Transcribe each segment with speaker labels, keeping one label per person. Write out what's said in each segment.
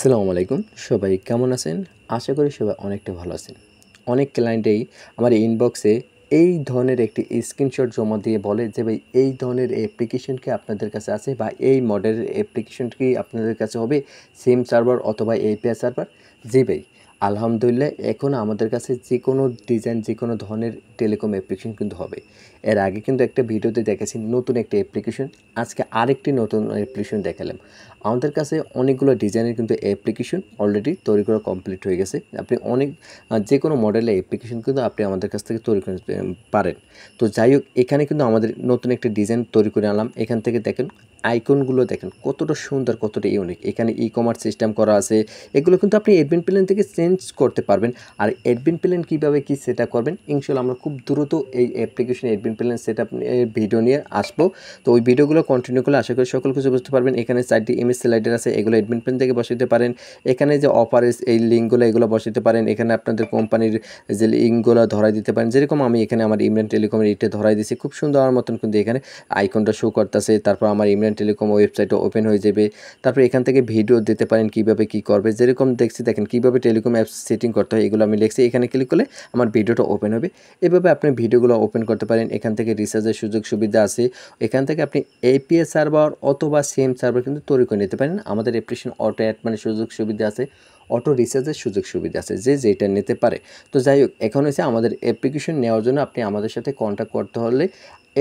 Speaker 1: আসসালামু আলাইকুম। সবাই কেমন আছেন? আশা করি সবাই অনেকটা ভালো আছেন। অনেক ক্লায়েন্টেই আমার ইনবক্সে এই ধরনের একটি স্ক্রিনশট জমা দিয়ে বলে যে, "ভাই এই ধরনের অ্যাপ্লিকেশন কি আপনাদের কাছে আছে বা এই মডেলের অ্যাপ্লিকেশন কি আপনাদের কাছে হবে? সিম সার্ভার অথবা এপিআই সার্ভার?" জি ভাই, আলহামদুলিল্লাহ এখন আমাদের কাছে যেকোনো ডিজাইন, যেকোনো ধরনের টেলিকম অ্যাপ্লিকেশন কিন্তু হবে। এর আগে কিন্তু একটা ভিডিওতে দেখেছি নতুন একটা অ্যাপ্লিকেশন, আজকে আরেকটি নতুন অ্যাপ্লিকেশন দেখালাম। আমাদের কাছে অনেকগুলো ডিজাইনের কিন্তু অ্যাপ্লিকেশন অলরেডি তৈরি করা কমপ্লিট হয়ে গেছে। আপনি অনেক যেকোনো মডেলের অ্যাপ্লিকেশন কিন্তু আপনি আমাদের কাছ থেকে তৈরি করে নিতে পারেন। তো যাই হোক, এখানে কিন্তু আমাদের নতুন একটা ডিজাইন তৈরি করে আনলাম। এখান থেকে দেখেন আইকনগুলো দেখেন কতটা সুন্দর, কতটা ইউনিক। এখানে ই-কমার্স সিস্টেম করা আছে। এগুলো কিন্তু আপনি অ্যাডমিন প্ল্যান থেকে চেঞ্জ করতে পারবেন। আর অ্যাডমিন প্ল্যান কীভাবে কী সেটআপ করবেন, ইনশাআল্লাহ আমরা খুব দ্রুত এই application admin plan setup video নিয়ে আসবো। তো ওই ভিডিওগুলো কন্টিনিউ করলে আশা করি সকল কিছু বুঝতে পারবেন। এখানে 4টি ইমেজ স্লাইডার আছে, এগুলো অ্যাডমিন প্ল্যান থেকে বসাইতে পারেন। এখানে যে অফার এই লিঙ্কগুলো এগুলো বসাইতে পারেন। এখানে আপনাদের কোম্পানির যে লিঙ্কগুলো ধরাই দিতে পারেন। যেরকম আমি এখানে আমার ইমরান টেলিকমের ইটে ধরাই দিছি। খুব সুন্দর মতন কিন্তু এখানে আইকনটা শো করতেছে। তারপর আমার ইমরান টেলিকম ওয়েবসাইটটা ওপেন হয়ে যাবে। তারপর এখান থেকে ভিডিও দিতে পারেন কীভাবে কী করবে। যেরকম দেখছি দেখেন কীভাবে টেলিকম অ্যাপস সেটিং করতে হয় এগুলো আমি লিখছি। এখানে ক্লিক করলে আমার ভিডিওটা ওপেন হবে। এভাবে আপনি ভিডিওগুলো ওপেন করতে পারেন। এখান থেকে রিচার্জের সুযোগ সুবিধা আছে। এখান থেকে আপনি এপিআই সার্ভার অথবা সিম সার্ভার কিন্তু তৈরি করে নিতে পারেন। আমাদের অ্যাপ্লিকেশন অটো অ্যাড মানে সুযোগ সুবিধা আছে, অটো রিচার্জের সুযোগ সুবিধা আছে, যে যেটা নিতে পারে। তো যাই হোক, এখন হচ্ছে আমাদের অ্যাপ্লিকেশন নেওয়ার জন্য আপনি আমাদের সাথে কন্ট্যাক্ট করতে হলে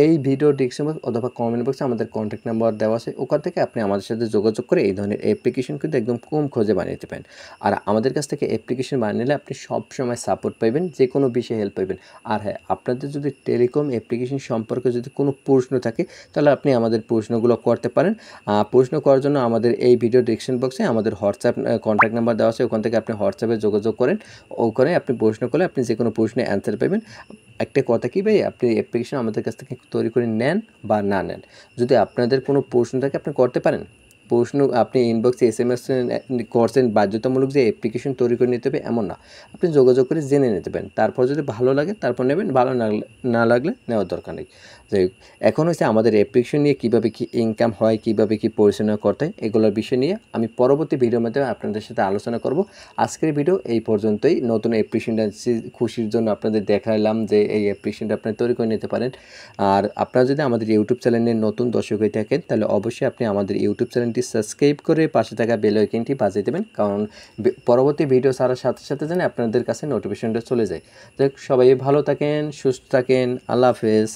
Speaker 1: এই ভিডিও ডিসক্রিপশন বক্স অথবা কমেন্ট বক্সে আমাদের কন্ট্যাক্ট নাম্বার দেওয়া আছে। ওখান থেকে আপনি আমাদের সাথে যোগাযোগ করে এই ধরনের অ্যাপ্লিকেশন কিন্তু একদম কম খরচে বানিয়ে নিতে পারেন। আর আমাদের কাছ থেকে অ্যাপ্লিকেশন বানিয়ে নিলে আপনি সবসময় সাপোর্ট পাবেন, যে কোনো বিষয়ে হেল্প পাবেন। আর হ্যাঁ, আপনাদের যদি টেলিকম অ্যাপ্লিকেশন সম্পর্কে যদি কোনো প্রশ্ন থাকে তাহলে আপনি আমাদের প্রশ্নগুলো করতে পারেন। প্রশ্ন করার জন্য আমাদের এই ভিডিও ডিসক্রিপশন বক্সে আমাদের হোয়াটসঅ্যাপ কন্ট্যাক্ট নাম্বার দেওয়া আছে। ওখান থেকে আপনি হোয়াটসঅ্যাপে যোগাযোগ করেন। ওখানে আপনি প্রশ্ন করলে আপনি যে কোনো প্রশ্নের অ্যান্সার পাবেন। একটা কথা কি ভাই, আপনি অ্যাপ্লিকেশন আমাদের কাছ থেকে তৈরি করে নেন বা না নেন, যদি আপনাদের কোনো প্রশ্ন থাকে আপনি করতে পারেন। প্রশ্ন আপনি ইনবক্সে এসএমএস করছেন, বাধ্যতামূলক যে অ্যাপ্লিকেশন তৈরি করে নিতে হবে এমন না। আপনি যোগাযোগ করে জেনে নিতে পারেন। তারপর যদি ভালো লাগে তারপর নেবেন, ভালো না লাগলে নেওয়ার দরকার নেই। যাই হোক, এখন হচ্ছে আমাদের অ্যাপ্লিকেশন নিয়ে কীভাবে কী ইনকাম হয়, কীভাবে কী পরিচালনা করতে হয় এগুলোর বিষয় নিয়ে আমি পরবর্তী ভিডিওর মাধ্যমে আপনাদের সাথে আলোচনা করব। আজকের ভিডিও এই পর্যন্তই। নতুন অ্যাপ্লিকেশনটা খুশির জন্য আপনাদের দেখালাম যে এই অ্যাপ্লিকেশনটা আপনি তৈরি করে নিতে পারেন। আর আপনারা যদি আমাদের ইউটিউব চ্যানেলের নতুন দর্শক হয়ে থাকেন তাহলে অবশ্যই আপনি আমাদের ইউটিউব চ্যানেলটি সাবস্ক্রাইব করে পাশে থাকা বেল আইকনটি বাজিয়ে দেবেন, কারণ পরবর্তী ভিডিও ছাড়ার সাথে সাথে যেন আপনাদের কাছে নোটিফিকেশনটা চলে যায়। তো সবাই ভালো থাকেন, সুস্থ থাকেন, আল্লাহ হাফেজ।